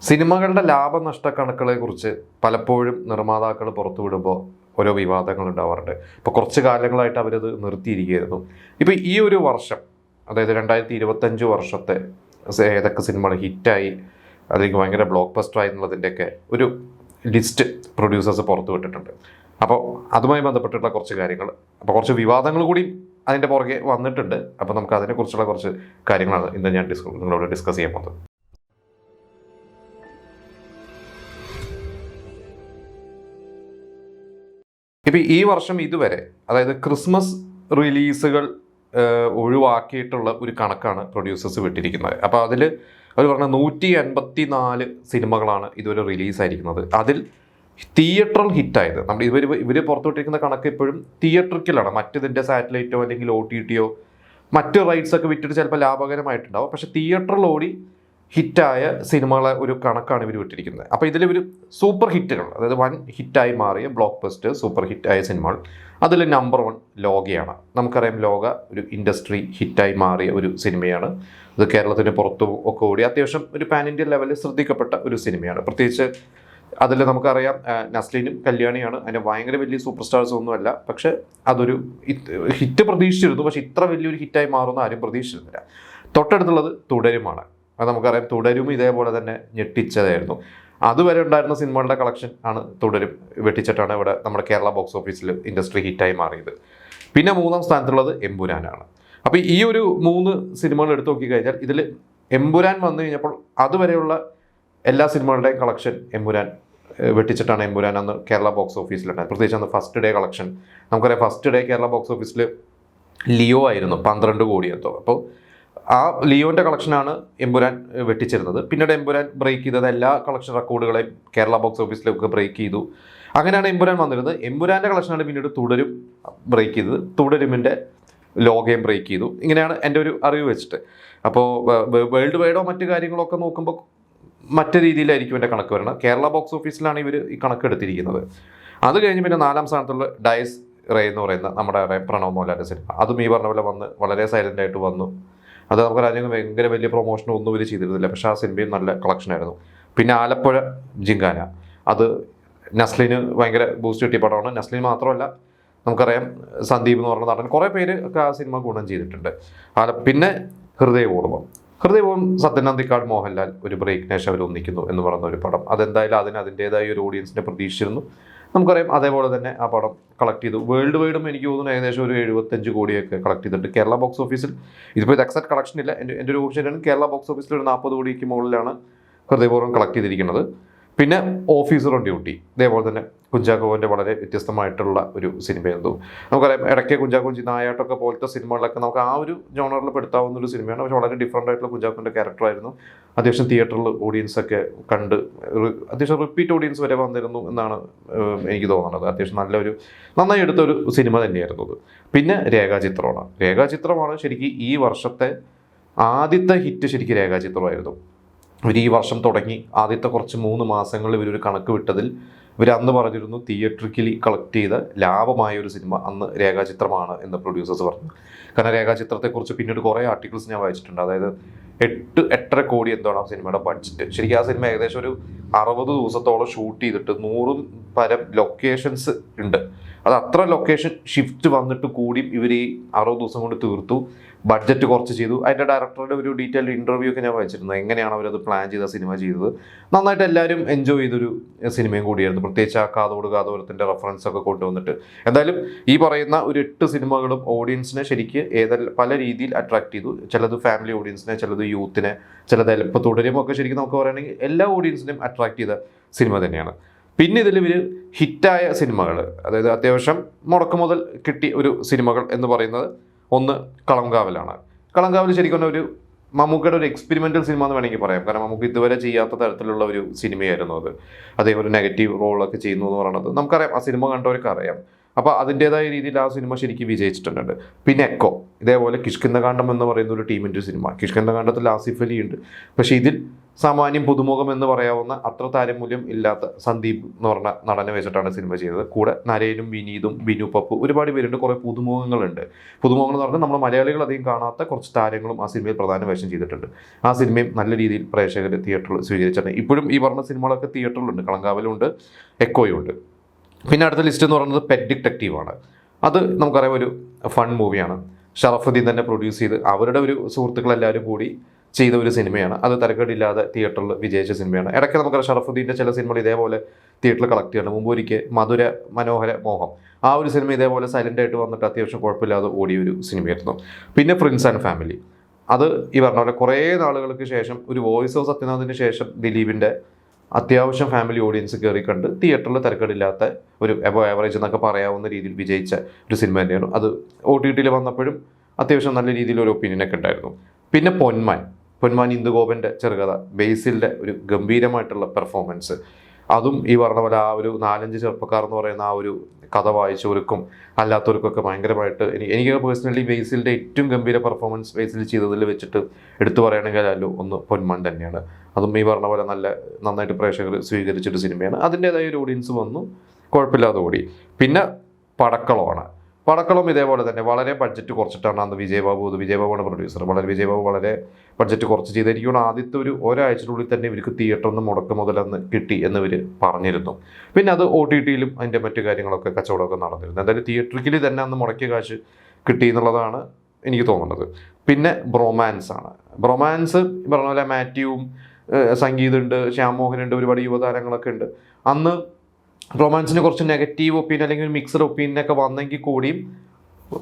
സിനിമകളുടെ ലാഭനഷ്ട കണക്കുകളെ കുറിച്ച് പലപ്പോഴും നിർമ്മാതാക്കൾ പുറത്തുവിടുമ്പോൾ ഓരോ വിവാദങ്ങൾ ഉണ്ടാവാറുണ്ട്. ഇപ്പോൾ കുറച്ച് കാലങ്ങളായിട്ട് അവരത് നിർത്തിയിരിക്കുകയായിരുന്നു. ഇപ്പോൾ ഈ ഒരു വർഷം, അതായത് 2025 വർഷത്തെ ഏതൊക്കെ സിനിമകൾ ഹിറ്റായി അല്ലെങ്കിൽ ഭയങ്കര ബ്ലോക്ക് ബസ്റ്ററായി എന്നുള്ളതിൻ്റെയൊക്കെ ഒരു ലിസ്റ്റ് പ്രൊഡ്യൂസേഴ്സ് പുറത്തു വിട്ടിട്ടുണ്ട്. അപ്പോൾ അതുമായി ബന്ധപ്പെട്ടിട്ടുള്ള കുറച്ച് കാര്യങ്ങൾ, അപ്പോൾ കുറച്ച് വിവാദങ്ങൾ കൂടി അതിൻ്റെ പുറകെ വന്നിട്ടുണ്ട്. അപ്പോൾ നമുക്ക് അതിനെക്കുറിച്ചുള്ള കുറച്ച് കാര്യങ്ങളാണ് ഇന്ന് ഞാൻ നിങ്ങളോട് ഡിസ്കസ് ചെയ്യാൻ പോകുന്നത്. ഇപ്പോൾ ഈ വർഷം ഇതുവരെ, അതായത് ക്രിസ്മസ് റിലീസുകൾ ഒഴിവാക്കിയിട്ടുള്ള ഒരു കണക്കാണ് പ്രൊഡ്യൂസേഴ്സ് വിട്ടിരിക്കുന്നത്. അപ്പോൾ അതിൽ അവർ പറഞ്ഞ 184 സിനിമകളാണ് ഇതുവരെ റിലീസായിരിക്കുന്നത്. അതിൽ തിയേറ്ററൽ ഹിറ്റായത്, നമ്മൾ ഇവർ പുറത്തുവിട്ടിരിക്കുന്ന കണക്ക് ഇപ്പോഴും തിയേറ്ററിക്കലാണ്. മറ്റിതിൻ്റെ സാറ്റലൈറ്റോ അല്ലെങ്കിൽ OTTയോ മറ്റ് റൈറ്റ്സ് ഒക്കെ വിറ്റിട്ട് ചിലപ്പോൾ ലാഭകരമായിട്ടുണ്ടാവും. പക്ഷേ തിയേറ്ററിൽ ഓടി ഹിറ്റായ സിനിമകളെ ഒരു കണക്കാണ് ഇവർ വിട്ടിരിക്കുന്നത്. അപ്പോൾ ഇതിൽ ഒരു സൂപ്പർ ഹിറ്റുകൾ, അതായത് വൻ ഹിറ്റായി മാറിയ ബ്ലോക്ക് ബസ്റ്റർ സൂപ്പർ ഹിറ്റായ സിനിമകൾ, അതിൽ നമ്പർ 1 ലോകയാണ്. നമുക്കറിയാം, ലോക ഒരു ഇൻഡസ്ട്രി ഹിറ്റായി മാറിയ ഒരു സിനിമയാണ്. ഇത് കേരളത്തിന് പുറത്തും ഒക്കെ ഓടി അത്യാവശ്യം ഒരു പാൻ ഇന്ത്യൻ ലെവലിൽ ശ്രദ്ധിക്കപ്പെട്ട ഒരു സിനിമയാണ്. പ്രത്യേകിച്ച് അതിൽ നമുക്കറിയാം നസ്ലിനും കല്യാണിയാണ്. അതിന് ഭയങ്കര വലിയ സൂപ്പർ സ്റ്റാർസ് ഒന്നുമല്ല, പക്ഷെ അതൊരു ഹിറ്റ് പ്രതീക്ഷിച്ചിരുന്നു. പക്ഷെ ഇത്ര വലിയൊരു ഹിറ്റായി മാറുമെന്ന് ആരും പ്രതീക്ഷിച്ചിരുന്നില്ല. തൊട്ടടുത്തുള്ളത് തുടരുമാണ്. അത് നമുക്കറിയാം, തുടരും ഇതേപോലെ തന്നെ ഞെട്ടിച്ചതായിരുന്നു. അതുവരെ ഉണ്ടായിരുന്ന സിനിമകളുടെ കളക്ഷൻ ആണ് തുടരും വെട്ടിച്ചിട്ടാണ് ഇവിടെ നമ്മുടെ കേരള ബോക്സ് ഓഫീസിൽ ഇൻഡസ്ട്രി ഹിറ്റായി മാറിയത്. പിന്നെ 3ാം സ്ഥാനത്തുള്ളത് എമ്പുരാനാണ്. അപ്പോൾ ഈ ഒരു 3 സിനിമകൾ എടുത്തു നോക്കിക്കഴിഞ്ഞാൽ ഇതിൽ എമ്പുരാൻ വന്നു കഴിഞ്ഞപ്പോൾ അതുവരെയുള്ള എല്ലാ സിനിമകളുടെയും കളക്ഷൻ എമ്പുരാൻ വെട്ടിച്ചിട്ടാണ് എമ്പുരാൻ അന്ന് കേരള ബോക്സ് ഓഫീസിലുണ്ടായത്. പ്രത്യേകിച്ച് അന്ന് ഫസ്റ്റ് ഡേ കളക്ഷൻ നമുക്കറിയാം. ഫസ്റ്റ് ഡേ കേരള ബോക്സ് ഓഫീസിൽ ലിയോ ആയിരുന്നു 12 കോടി എന്തോ. അപ്പോൾ ആ ലിയോൻ്റെ കളക്ഷനാണ് എമ്പുരാൻ വെട്ടിച്ചിരുന്നത്. പിന്നീട് എമ്പുരാൻ ബ്രേക്ക് ചെയ്തത് എല്ലാ കളക്ഷൻ റെക്കോർഡുകളെയും കേരള ബോക്സ് ഓഫീസിലൊക്കെ ബ്രേക്ക് ചെയ്തു. അങ്ങനെയാണ് എമ്പുരാൻ വന്നിരുന്നത്. എമ്പുരാൻ്റെ കളക്ഷനാണ് പിന്നീട് തുടരും ബ്രേക്ക് ചെയ്തത്. തുടരുമിൻ്റെ ലോകയും ബ്രേക്ക് ചെയ്തു. ഇങ്ങനെയാണ് എൻ്റെ ഒരു അറിവ് വെച്ചിട്ട്. അപ്പോൾ വേൾഡ് വൈഡോ മറ്റു കാര്യങ്ങളൊക്കെ നോക്കുമ്പോൾ മറ്റു രീതിയിലായിരിക്കും എൻ്റെ കണക്ക് വരുന്നത്. കേരള ബോക്സ് ഓഫീസിലാണ് ഇവർ ഈ കണക്ക് എടുത്തിരിക്കുന്നത്. അത് കഴിഞ്ഞ് പിന്നെ 4ാം സ്ഥാനത്തുള്ള ഡയസ് റേ എന്ന് പറയുന്ന നമ്മുടെ പ്രണവ് മോഹൻലാലിൻ്റെ സിനിമ, അതും ഈ പറഞ്ഞ പോലെ വന്ന് വളരെ സൈലൻ്റ് ആയിട്ട് വന്നു. അത് നമുക്ക് രാജ്യങ്ങൾ ഭയങ്കര വലിയ പ്രൊമോഷനോ ഒന്നും ഇവർ ചെയ്തിരുന്നില്ല. പക്ഷേ ആ സിനിമയും നല്ല കളക്ഷനായിരുന്നു. പിന്നെ ആലപ്പുഴ ജിങ്കാന, അത് നസ്ലിന് ഭയങ്കര ബൂസ്റ്റ് കിട്ടിയ പടമാണ്. നസ്ലിന് മാത്രമല്ല, നമുക്കറിയാം സന്ദീപ് എന്ന് പറഞ്ഞ നടൻ, കുറേ പേര് ഒക്കെ ആ സിനിമ ഗുണം ചെയ്തിട്ടുണ്ട്. പിന്നെ ഹൃദയപൂർവ്വം സത്യനന്ദിക്കാട് മോഹൻലാൽ ഒരു ബ്രേക്കിന് ശേഷം അവർ ഒന്നിക്കുന്നു എന്ന് പറയുന്ന ഒരു പടം. അതെന്തായാലും അതിൻ്റേതായ ഒരു ഓഡിയൻസിനെ പ്രതീക്ഷിച്ചിരുന്നു. നമുക്കറിയാം അതേപോലെ തന്നെ ആ പടം കളക്ട് ചെയ്തു. വേൾഡ് വൈഡും എനിക്ക് തോന്നുന്നു ഏകദേശം ഒരു 75 കോടിയൊക്കെ കളക്ട് ചെയ്തിട്ടുണ്ട്. കേരള ബോക്സ് ഓഫീസിൽ ഇതിപ്പോൾ ഇത് എക്സാക്ട് കളക്ഷൻ ഇല്ല, എൻ്റെ ഒരു ഓപ്ഷനാണ്. കേരള ബോക്സ് ഓഫീസിൽ ഒരു 40 കോടിക്ക് മുകളിലാണ് ഹൃദയപൂർവ്വം കളക്ട് ചെയ്തിരിക്കുന്നത്. പിന്നെ ഓഫീസർ ഓൺ ഡ്യൂട്ടി, ഇതേപോലെ തന്നെ കുഞ്ചാക്കോവിൻ്റെ വളരെ വ്യത്യസ്തമായിട്ടുള്ള ഒരു സിനിമയായിരുന്നു. നമുക്കറിയാം ഇടയ്ക്ക് കുഞ്ചാക്കോ നായാട്ടൊക്കെ പോലത്തെ സിനിമകളൊക്കെ നമുക്ക് ആ ഒരു ജോണറിൽ പെടുത്താവുന്ന ഒരു സിനിമയാണ്. പക്ഷേ വളരെ ഡിഫറൻ്റ് ആയിട്ടുള്ള കുഞ്ചാക്കോൻ്റെ ക്യാരക്ടറായിരുന്നു. അത്യാവശ്യം തിയേറ്ററിൽ ഓഡിയൻസൊക്കെ കണ്ട് അത്യാവശ്യം റിപ്പീറ്റ് ഓഡിയൻസ് വരെ വന്നിരുന്നു എന്നാണ് എനിക്ക് തോന്നുന്നത്. അത്യാവശ്യം നന്നായി എടുത്തൊരു സിനിമ തന്നെയായിരുന്നു അത്. പിന്നെ രേഖാചിത്രമാണ് ശരിക്കും ഈ വർഷത്തെ ആദ്യത്തെ ഹിറ്റ്. ശരിക്കും രേഖാചിത്രമായിരുന്നു. ഇവർ ഈ വർഷം തുടങ്ങി ആദ്യത്തെ കുറച്ച് 3 മാസങ്ങളിൽ ഇവരൊരു കണക്ക് വിട്ടതിൽ ഇവർ അന്ന് പറഞ്ഞിരുന്നു തിയേറ്ററിക്കലി കളക്ട് ചെയ്ത ലാഭമായ ഒരു സിനിമ അന്ന് രേഖാചിത്രമാണ് എന്ന് പ്രൊഡ്യൂസേഴ്സ് പറഞ്ഞു. കാരണം രേഖാചിത്രത്തെക്കുറിച്ച് പിന്നീട് കുറേ ആർട്ടിക്കിൾസ് ഞാൻ വായിച്ചിട്ടുണ്ട്. അതായത് 8-8.5 കോടി എന്താണ് ആ സിനിമയുടെ ബഡ്ജറ്റ്. ശരിക്കും ആ സിനിമ ഏകദേശം ഒരു 60 ദിവസത്തോളം ഷൂട്ട് ചെയ്തിട്ട് 100 പരം ലൊക്കേഷൻസ് ഉണ്ട്. അത് അത്ര ലൊക്കേഷൻ ഷിഫ്റ്റ് വന്നിട്ട് കൂടിയും ഇവർ ഈ 60 ദിവസം കൊണ്ട് തീർത്തു. ബഡ്ജറ്റ് കുറച്ച് ചെയ്തു. അതിൻ്റെ ഡയറക്ടറുടെ ഒരു ഡീറ്റെയിൽഡ് ഇൻ്റർവ്യൂ ഒക്കെ ഞാൻ വായിച്ചിരുന്നു. എങ്ങനെയാണ് അവരത് പ്ലാൻ ചെയ്ത സിനിമ ചെയ്തത്. നന്നായിട്ട് എല്ലാവരും എൻജോയ് ചെയ്തൊരു സിനിമയും കൂടിയായിരുന്നു. പ്രത്യേകിച്ച് ആ കാതോരത്തിൻ്റെ റെഫറൻസ് ഒക്കെ കൊണ്ടുവന്നിട്ട് എന്തായാലും ഈ പറയുന്ന ഒരു 8 സിനിമകളും ഓഡിയൻസിനെ ശരിക്ക് പല രീതിയിൽ അട്രാക്ട് ചെയ്തു. ചിലത് ഫാമിലി ഓഡിയൻസിനെ, ചിലത് യൂത്തിനെ, ചിലത് ഇപ്പോൾ തുടരുമൊക്കെ ശരിക്കും നമുക്ക് പറയുകയാണെങ്കിൽ എല്ലാ ഓഡിയൻസിനെയും അട്രാക്ട് ചെയ്ത സിനിമ തന്നെയാണ്. പിന്നെ ഇതിൽ ഇവർ ഹിറ്റായ സിനിമകൾ, അതായത് അത്യാവശ്യം മുടക്ക് മുതൽ കിട്ടിയ ഒരു സിനിമകൾ എന്ന് പറയുന്നത് ഒന്ന് കളംകാവലാണ്. കളംകാവൽ ശരിക്കും ഒരു മമ്മൂക്കയുടെ ഒരു എക്സ്പെരിമെൻ്റൽ സിനിമ എന്ന് വേണമെങ്കിൽ പറയാം. കാരണം നമുക്ക് ഇതുവരെ ചെയ്യാത്ത തരത്തിലുള്ള ഒരു സിനിമയായിരുന്നു അത്. അതേപോലെ നെഗറ്റീവ് റോളൊക്കെ ചെയ്യുന്നു എന്ന് പറയുന്നത് നമുക്കറിയാം, ആ സിനിമ കണ്ടവർക്ക് അറിയാം. അപ്പോൾ അതിൻ്റേതായ രീതിയിൽ ആ സിനിമ ശരിക്കും വിജയിച്ചിട്ടുണ്ട്. പിന്നെ എക്കോ, ഇതേപോലെ കിഷ്കിന്ധകാണ്ഡം എന്ന് പറയുന്ന ഒരു ടീമിൻ്റെ സിനിമ. കിഷ്കിന്ധകാണ്ഡത്തിൽ ആസിഫ് അലി ഉണ്ട്. പക്ഷേ ഇതിൽ സാമാന്യം പുതുമുഖം എന്ന് പറയാവുന്ന അത്ര താരമൂല്യം ഇല്ലാത്ത സന്ദീപ് എന്ന് പറഞ്ഞ നടനെ വെച്ചിട്ടാണ് സിനിമ ചെയ്തത്. കൂടെ നരേനും വിനീതും ബിനു പപ്പു ഒരുപാട് പേരുണ്ട്, കുറേ പുതുമുഖങ്ങളുണ്ട്. പുതുമുഖങ്ങൾ എന്ന് പറഞ്ഞാൽ നമ്മൾ മലയാളികൾ അധികം കാണാത്ത കുറച്ച് താരങ്ങളും ആ സിനിമയിൽ പ്രധാന വേഷം ചെയ്തിട്ടുണ്ട്. ആ സിനിമയും നല്ല രീതിയിൽ പ്രേക്ഷകർ തിയേറ്ററിൽ സ്വീകരിച്ചിട്ടുണ്ട്. ഇപ്പോഴും ഈ പറഞ്ഞ സിനിമകളൊക്കെ തിയേറ്ററിലുണ്ട്, കളങ്കാവലുണ്ട്, എക്കോയും ഉണ്ട്. പിന്നെ അടുത്ത ലിസ്റ്റ് എന്ന് പറയുന്നത് പെറ്റ് ഡിറ്റക്റ്റീവാണ്. അത് നമുക്കറിയാം ഒരു ഫൺ മൂവിയാണ്. ഷറഫുദ്ദീൻ തന്നെ പ്രൊഡ്യൂസ് ചെയ്ത് അവരുടെ ഒരു സുഹൃത്തുക്കളെല്ലാവരും കൂടി ചെയ്ത ഒരു സിനിമയാണ്. അത് തരക്കേടില്ലാതെ തിയേറ്ററിൽ വിജയിച്ച സിനിമയാണ്. ഇടയ്ക്ക് നമുക്കറിയാം ഷറഫുദ്ദീൻ്റെ ചില സിനിമകൾ ഇതേപോലെ തിയേറ്ററിൽ കളക്ട് ചെയ്യണം. മുമ്പ് ഒരിക്കൽ മധുര മനോഹര മോഹം, ആ ഒരു സിനിമ ഇതേപോലെ സൈലൻ്റ് ആയിട്ട് വന്നിട്ട് അത്യാവശ്യം കുഴപ്പമില്ലാതെ ഓടിയ ഒരു സിനിമയായിരുന്നു. പിന്നെ പ്രിൻസ് ആൻഡ് ഫാമിലി, അത് ഈ പറഞ്ഞ പോലെ കുറേ നാളുകൾക്ക് ശേഷം ഒരു വോയിസ് ഓഫ് സത്യനാഥിന് ശേഷം ദിലീപിൻ്റെ അത്യാവശ്യം ഫാമിലി ഓഡിയൻസ് കയറി കണ്ട് തിയേറ്ററിൽ തിരക്കേടില്ലാത്ത ഒരു എബോ ആവറേജ് എന്നൊക്കെ പറയാവുന്ന രീതിയിൽ വിജയിച്ച ഒരു സിനിമ തന്നെയാണ്. അത് OTT വന്നപ്പോഴും അത്യാവശ്യം നല്ല രീതിയിലൊരു ഒപ്പീനിയനൊക്കെ ഉണ്ടായിരുന്നു. പിന്നെ പൊന്മാൻ ഇന്ദുഗോപൻ്റെ ചെറുകഥ, ബേസിലിൻ്റെ ഒരു ഗംഭീരമായിട്ടുള്ള പെർഫോമൻസ്, അതും ഈ പറഞ്ഞ പോലെ ആ ഒരു 4-5 ചെറുപ്പക്കാർ എന്ന് പറയുന്ന ആ ഒരു കഥ വായിച്ചവർക്കും അല്ലാത്തവർക്കൊക്കെ ഭയങ്കരമായിട്ട് എനിക്ക് പേഴ്സണലി ബേസിലിൻ്റെ ഏറ്റവും ഗംഭീര പെർഫോമൻസ് ബേസിൽ ചെയ്തതിൽ വെച്ചിട്ട് എടുത്തു പറയുകയാണെങ്കിലല്ലോ ഒന്ന് പൊന്മാൻ തന്നെയാണ്. അതും ഈ പറഞ്ഞ പോലെ നന്നായിട്ട് പ്രേക്ഷകർ സ്വീകരിച്ചൊരു സിനിമയാണ്. അതിൻ്റേതായ ഒരു ഓഡിയൻസ് വന്നു, കുഴപ്പമില്ലാതെ ഓടി. പിന്നെ പടക്കളം ഇതേപോലെ തന്നെ വളരെ ബഡ്ജറ്റ് കുറച്ചിട്ടാണ് അന്ന് വിജയബാബുവാണ് പ്രൊഡ്യൂസർ. വിജയബാബു വളരെ ബഡ്ജറ്റ് കുറച്ച് ചെയ്തിരിക്കണം. ആദ്യത്തെ ഒരാഴ്ചയുടെ തന്നെ ഇവർക്ക് തിയേറ്ററിൽ നിന്ന് മുടക്ക് മുതലെന്ന് കിട്ടി എന്ന് ഇവർ പറഞ്ഞിരുന്നു. പിന്നെ അത് OTT അതിൻ്റെ മറ്റു കാര്യങ്ങളൊക്കെ കച്ചവടമൊക്കെ നടന്നിരുന്നു. എന്തായാലും തിയേറ്ററിൽ തന്നെ അന്ന് മുടക്കിയ കാശ് കിട്ടി എന്നുള്ളതാണ് എനിക്ക് തോന്നുന്നത്. പിന്നെ ബ്രൊമാൻസ് പറഞ്ഞ പോലെ മാത്യുവും സംഗീതമുണ്ട്, ശ്യാം മോഹനുണ്ട്, ഒരുപാട് യുവതാരങ്ങളൊക്കെ ഉണ്ട്. അന്ന് റൊമാൻസിന് കുറച്ച് നെഗറ്റീവ് ഒപ്പീനിയൻ അല്ലെങ്കിൽ മിക്സഡ് ഒപ്പീനിയനൊക്കെ വന്നെങ്കിൽ കൂടിയും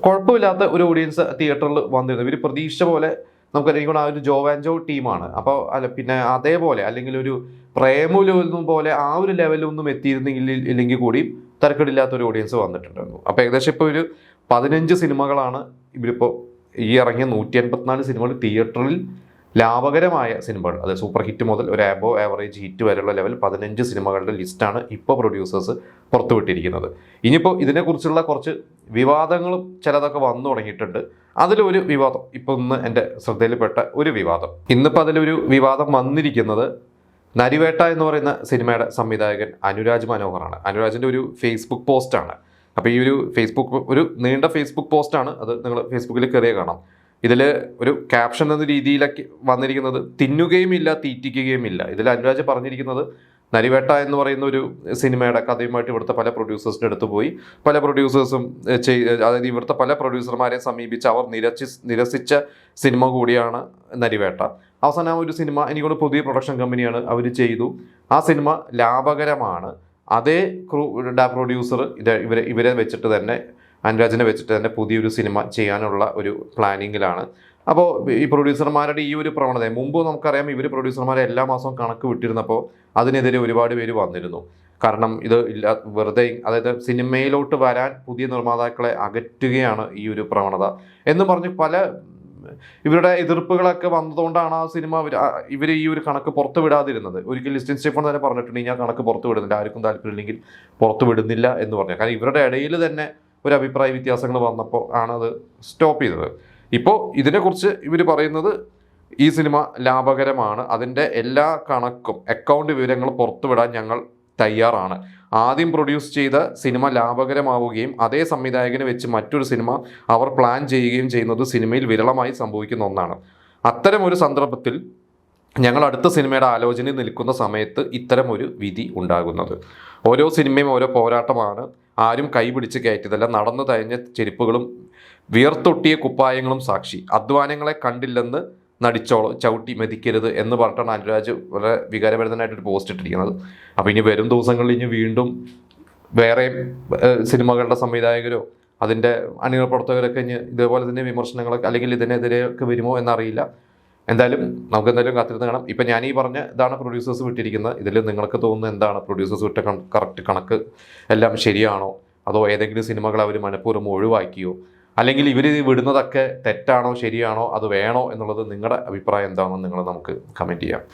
കുഴപ്പമില്ലാത്ത ഒരു ഓഡിയൻസ് തിയേറ്ററിൽ വന്നിരുന്നു. ഇവർ പ്രതീക്ഷ പോലെ നമുക്കറിയാം ആ ഒരു ജോവാൻജോ ടീമാണ്. അപ്പോൾ പിന്നെ അതേപോലെ അല്ലെങ്കിൽ ഒരു പ്രേമലൊന്നും പോലെ ആ ഒരു ലെവലൊന്നും ഇല്ലെങ്കിൽ കൂടിയും തിരക്കിടില്ലാത്തൊരു ഓഡിയൻസ് വന്നിട്ടുണ്ടായിരുന്നു. അപ്പോൾ ഏകദേശം ഇപ്പോൾ ഒരു 15 സിനിമകളാണ് ഇവരിപ്പോൾ ഈ ഇറങ്ങിയ 184 സിനിമകൾ തിയേറ്ററിൽ ലാഭകരമായ സിനിമകൾ, അത് സൂപ്പർ ഹിറ്റ് മുതൽ ഒരു അബോ ആവറേജ് ഹിറ്റ് വരെയുള്ള ലെവൽ 15 സിനിമകളുടെ ലിസ്റ്റാണ് ഇപ്പോൾ പ്രൊഡ്യൂസേഴ്സ് പുറത്തുവിട്ടിരിക്കുന്നത്. ഇനിയിപ്പോൾ ഇതിനെക്കുറിച്ചുള്ള കുറച്ച് വിവാദങ്ങളും ചിലതൊക്കെ വന്നു തുടങ്ങിയിട്ടുണ്ട്. അതിലൊരു വിവാദം ഇപ്പോൾ ഇന്ന് എൻ്റെ ശ്രദ്ധയിൽപ്പെട്ട ഒരു വിവാദം, ഇന്നിപ്പോൾ അതിലൊരു വിവാദം വന്നിരിക്കുന്നത് നരിവേട്ട എന്ന് പറയുന്ന സിനിമയുടെ സംവിധായകൻ അനുരാജ് മനോഹറാണ്. അനുരാജിൻ്റെ ഒരു ഫേസ്ബുക്ക് പോസ്റ്റാണ്. അപ്പോൾ ഈ ഒരു നീണ്ട ഫേസ്ബുക്ക് പോസ്റ്റാണ്. അത് നിങ്ങൾ ഫേസ്ബുക്കിൽ കയറിയ കാണാം. ഇതിൽ ഒരു ക്യാപ്ഷൻ എന്ന രീതിയിലൊക്കെ വന്നിരിക്കുന്നത് തിന്നുകയുമില്ല തീറ്റിക്കുകയുമില്ല. ഇതിൽ അനുരാജ് പറഞ്ഞിരിക്കുന്നത് നരിവേട്ട എന്ന് പറയുന്ന ഒരു സിനിമയുടെ കഥയുമായിട്ട് ഇവിടുത്തെ പല പ്രൊഡ്യൂസേഴ്സിൻ്റെ അടുത്ത് പോയി പല പ്രൊഡ്യൂസേഴ്സും അതായത് ഇവിടുത്തെ പല പ്രൊഡ്യൂസർമാരെ സമീപിച്ച് അവർ നിരസിച്ച സിനിമ കൂടിയാണ് നരിവേട്ട. അവസാനം ആ ഒരു സിനിമ എനിക്കൊരു പുതിയ പ്രൊഡക്ഷൻ കമ്പനിയാണ് അവർ ചെയ്തു. ആ സിനിമ ലാഭകരമാണ്. അതേ പ്രൊഡ്യൂസർ ഇവരെ വെച്ചിട്ട് തന്നെ അനുരാജിനെ വെച്ചിട്ട് തന്നെ പുതിയൊരു സിനിമ ചെയ്യാനുള്ള ഒരു പ്ലാനിങ്ങിലാണ്. അപ്പോൾ ഈ പ്രൊഡ്യൂസർമാരുടെ ഈ ഒരു പ്രവണത മുമ്പ് നമുക്കറിയാം, ഇവർ പ്രൊഡ്യൂസർമാരെ എല്ലാ മാസവും കണക്ക് വിട്ടിരുന്നപ്പോൾ അതിനെതിരെ ഒരുപാട് പേര് വന്നിരുന്നു. കാരണം ഇത് വെറുതെ അതായത് സിനിമയിലോട്ട് വരാൻ പുതിയ നിർമ്മാതാക്കളെ അകറ്റുകയാണ് ഈ ഒരു പ്രവണത എന്ന് പറഞ്ഞ് ഇവരുടെ എതിർപ്പുകളൊക്കെ വന്നതുകൊണ്ടാണ് ആ സിനിമ ഇവർ ഈ ഒരു കണക്ക് പുറത്തു വിടാതിരുന്നത്. ഒരിക്കൽ ലിസ്റ്റിൻ സ്റ്റീഫൻ തന്നെ പറഞ്ഞിട്ടുണ്ട്, ഞാൻ കണക്ക് പുറത്തു വിടുന്നില്ല, ആർക്കും താല്പര്യമില്ലെങ്കിൽ പുറത്തു വിടുന്നില്ല എന്ന് പറഞ്ഞു. കാരണം ഇവരുടെ ഇടയിൽ തന്നെ ഒരു അഭിപ്രായ വ്യത്യാസങ്ങൾ വന്നപ്പോൾ ആണത് സ്റ്റോപ്പ് ചെയ്തത്. ഇപ്പോൾ ഇതിനെക്കുറിച്ച് ഇവർ പറയുന്നത് ഈ സിനിമ ലാഭകരമാണ്, അതിൻ്റെ എല്ലാ കണക്കും അക്കൗണ്ട് വിവരങ്ങളും പുറത്തുവിടാൻ ഞങ്ങൾ തയ്യാറാണ്. ആദ്യം പ്രൊഡ്യൂസ് ചെയ്ത സിനിമ ലാഭകരമാവുകയും അതേ സംവിധായകനെ വെച്ച് മറ്റൊരു സിനിമ അവർ പ്ലാൻ ചെയ്യുകയും ചെയ്യുന്നത് സിനിമയിൽ വിരളമായി സംഭവിക്കുന്ന ഒന്നാണ്. അത്തരം ഒരു സന്ദർഭത്തിൽ ഞങ്ങൾ അടുത്ത സിനിമയുടെ ആലോചനയിൽ നിൽക്കുന്ന സമയത്ത് ഇത്തരം ഒരു വിധി ഉണ്ടാകുന്നത്. ഓരോ സിനിമയും ഓരോ പോരാട്ടമാണ്. ആരും കൈപിടിച്ച് കയറ്റിയതല്ല. നടന്നു തഴഞ്ഞ ചെരുപ്പുകളും വിയർത്തൊട്ടിയ കുപ്പായങ്ങളും സാക്ഷി. അധ്വാനങ്ങളെ കണ്ടില്ലെന്ന് നടിച്ചോളോ, ചവിട്ടി മെതിക്കരുത് എന്ന് പറഞ്ഞിട്ടാണ് അനുരാജ് വളരെ വികാരഭരിതനായിട്ടൊരു പോസ്റ്റ് ഇട്ടിരിക്കുന്നത്. അപ്പോൾ ഇനി വരും ദിവസങ്ങളിൽ ഇനി വീണ്ടും വേറെ സിനിമകളുടെ സംവിധായകരോ അതിൻ്റെ അണിയറ പ്രവർത്തകരൊക്കെ ഇനി ഇതേപോലെ തന്നെ വിമർശനങ്ങളൊക്കെ അല്ലെങ്കിൽ ഇതിനെതിരെയൊക്കെ വരുമോ എന്നറിയില്ല. എന്തായാലും നമുക്ക് എന്തായാലും കാത്തിരുന്ന് കാണാം. ഇപ്പം ഞാൻ ഈ പറഞ്ഞ ഇതാണ് പ്രൊഡ്യൂസേഴ്സ് വിട്ടിരിക്കുന്നത്. ഇതിൽ നിങ്ങൾക്ക് തോന്നുന്നത് എന്താണ്? പ്രൊഡ്യൂസേഴ്സ് വിട്ട കറക്റ്റ് കണക്ക് എല്ലാം ശരിയാണോ? അതോ ഏതെങ്കിലും സിനിമകൾ അവർ മനഃപൂർവ്വം ഒഴിവാക്കിയോ? അല്ലെങ്കിൽ ഇവർ വിടുന്നതൊക്കെ തെറ്റാണോ ശരിയാണോ അത് വേണോ എന്നുള്ളത് നിങ്ങളുടെ അഭിപ്രായം എന്താണെന്ന് നിങ്ങൾ നമുക്ക് കമൻറ്റ് ചെയ്യാം.